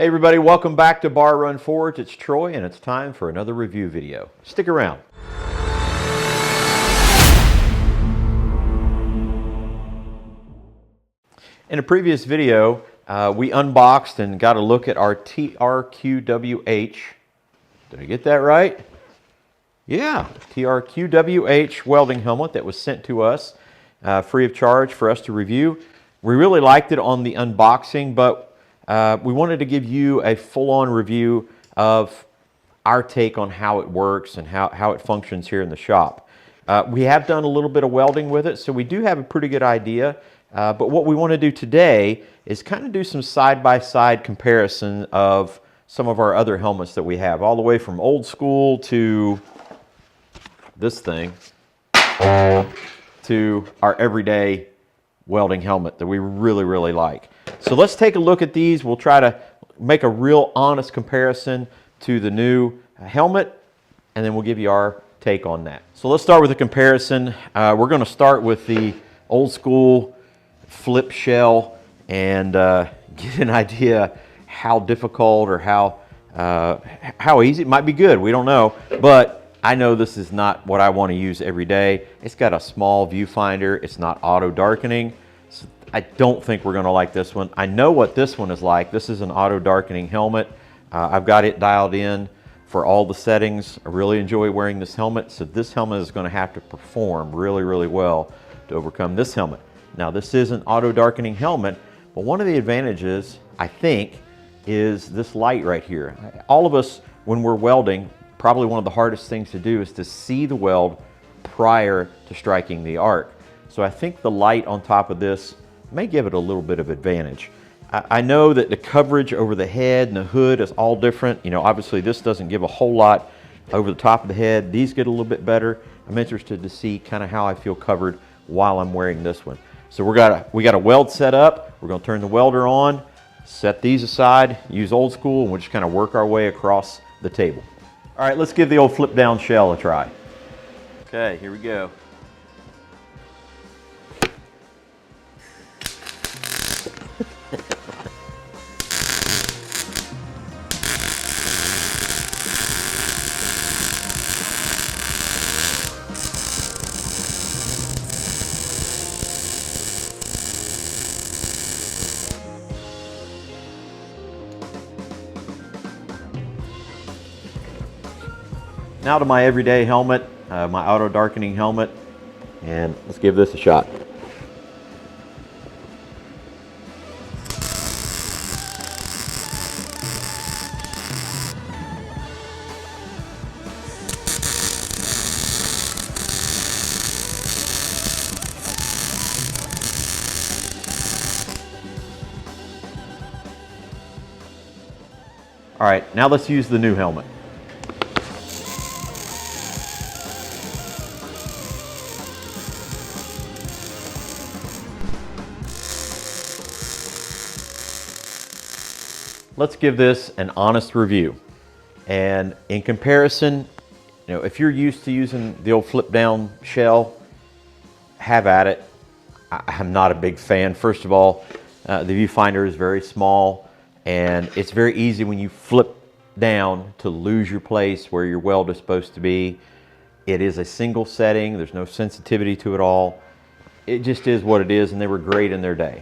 Hey everybody, welcome back to Bar Run Forge. It's Troy and it's time for another review video. Stick around. In a previous video, we unboxed and got a look at our TRQWH. Did I get that right? Yeah, TRQWH welding helmet that was sent to us free of charge for us to review. We really liked it on the unboxing, but we wanted to give you a full-on review of our take on how it works and how it functions here in the shop. We have done a little bit of welding with it, so we do have a pretty good idea. But what we want to do today is kind of do some side-by-side comparison of some of our other helmets that we have, all the way from old school to this thing, to our everyday welding helmet that we really like. So let's take a look at these. We'll try to make a real honest comparison to the new helmet, and then we'll give you our take on that. So let's start with a comparison. We're going to start with the old school flip shell and get an idea how difficult or how easy. It might be good, we don't know, but I know this is not what I want to use every day. It's got a small viewfinder. It's not auto darkening. So I don't think we're going to like this one. I know what this one is like. This is an auto darkening helmet. I've got it dialed in for all the settings. I really enjoy wearing this helmet. So this helmet is going to have to perform really well to overcome this helmet. Now this is an auto darkening helmet, but one of the advantages, I think, is this light right here. All of us, when we're welding, probably one of the hardest things to do is to see the weld prior to striking the arc. So I think the light on top of this may give it a little bit of advantage. I know that the coverage over the head and the hood is all different. You know, obviously this doesn't give a whole lot over the top of the head. These get a little bit better. I'm interested to see kind of how I feel covered while I'm wearing this one. So we got a weld set up. We're going to turn the welder on, set these aside, use old school, and we'll just kind of work our way across the table. All right, let's give the old flip down shell a try. Okay, here we go. Now to my everyday helmet, my auto darkening helmet, and let's give this a shot. All right, now let's use the new helmet. Let's give this an honest review. And in comparison, you know, if you're used to using the old flip down shell, have at it. I'm not a big fan. First of all, the viewfinder is very small, and it's very easy when you flip down to lose your place where your weld is supposed to be. It is a single setting. There's no sensitivity to it all. It just is what it is, and they were great in their day.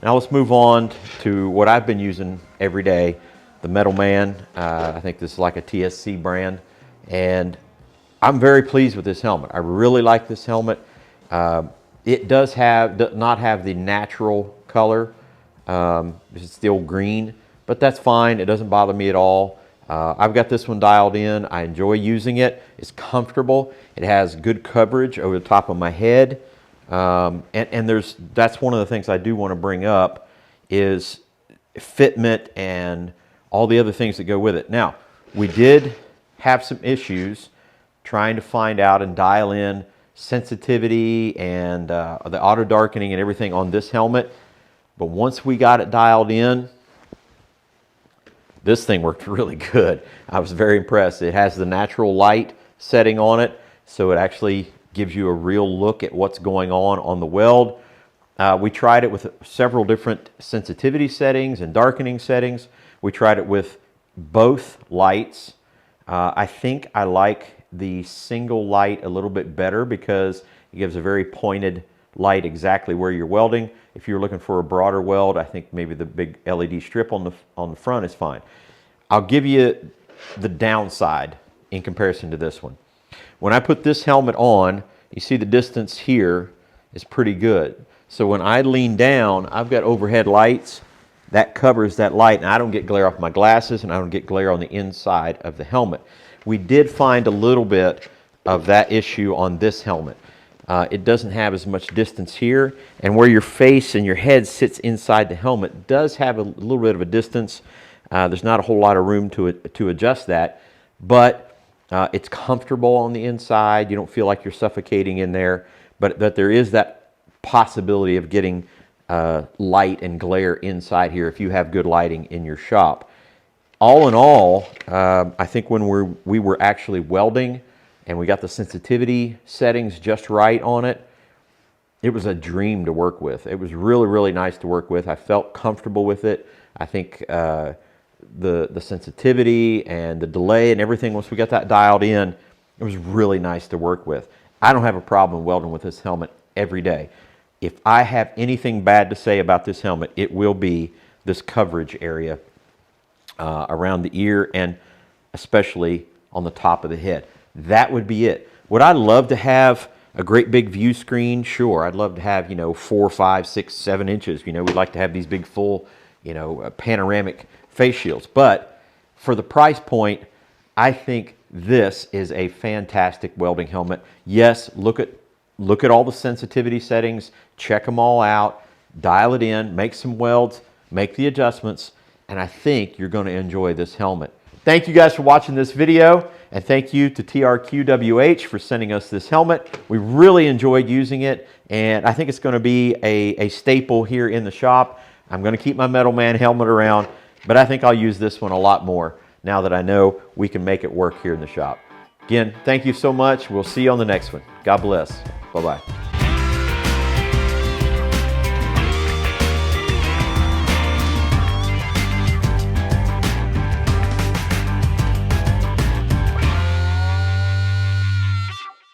Now let's move on to what I've been using every day, the Metal Man. I think this is like a TSC brand, and I'm very pleased with this helmet. I really like this helmet. It does not have the natural color. It's still green, but that's fine. It doesn't bother me at all. I've got this one dialed in. I enjoy using it. It's comfortable. It has good coverage over the top of my head. That's one of the things I do want to bring up is fitment and all the other things that go with it. Now, we did have some issues trying to find out and dial in sensitivity and the auto darkening and everything on this helmet. But once we got it dialed in, this thing worked really good. I was very impressed. It has the natural light setting on it, so it actually gives you a real look at what's going on the weld. We tried it with several different sensitivity settings and darkening settings. We tried it with both lights. I think I like the single light a little bit better because it gives a very pointed light exactly where you're welding. If you're looking for a broader weld, I think maybe the big LED strip on the front is fine. I'll give you the downside in comparison to this one. When I put this helmet on, you see the distance here is pretty good. So when I lean down, I've got overhead lights that covers that light, and I don't get glare off my glasses, and I don't get glare on the inside of the helmet. We did find a little bit of that issue on this helmet. It doesn't have as much distance here, and where your face and your head sits inside the helmet does have a little bit of a distance. There's not a whole lot of room to adjust that, but it's comfortable on the inside. You don't feel like you're suffocating in there, but there is that possibility of getting light and glare inside here if you have good lighting in your shop. All in all, I think when we were actually welding and we got the sensitivity settings just right on it, it was a dream to work with. It was really, really nice to work with. I felt comfortable with it. I think the sensitivity and the delay and everything, once we got that dialed in, it was really nice to work with. I don't have a problem welding with this helmet every day. If I have anything bad to say about this helmet, it will be this coverage area around the ear and especially on the top of the head. That would be it. Would I love to have a great big view screen? Sure. I'd love to have, 4, 5, 6, 7 inches. We'd like to have these big full, panoramic face shields. But for the price point, I think this is a fantastic welding helmet. Yes, look at all the sensitivity settings, check them all out, dial it in, make some welds, make the adjustments, and I think you're going to enjoy this helmet. Thank you guys for watching this video, and thank you to TRQWH for sending us this helmet. We really enjoyed using it, and I think it's going to be a staple here in the shop. I'm going to keep my Metal Man helmet around, but I think I'll use this one a lot more now that I know we can make it work here in the shop. Again, thank you so much. We'll see you on the next one. God bless. Bye-bye.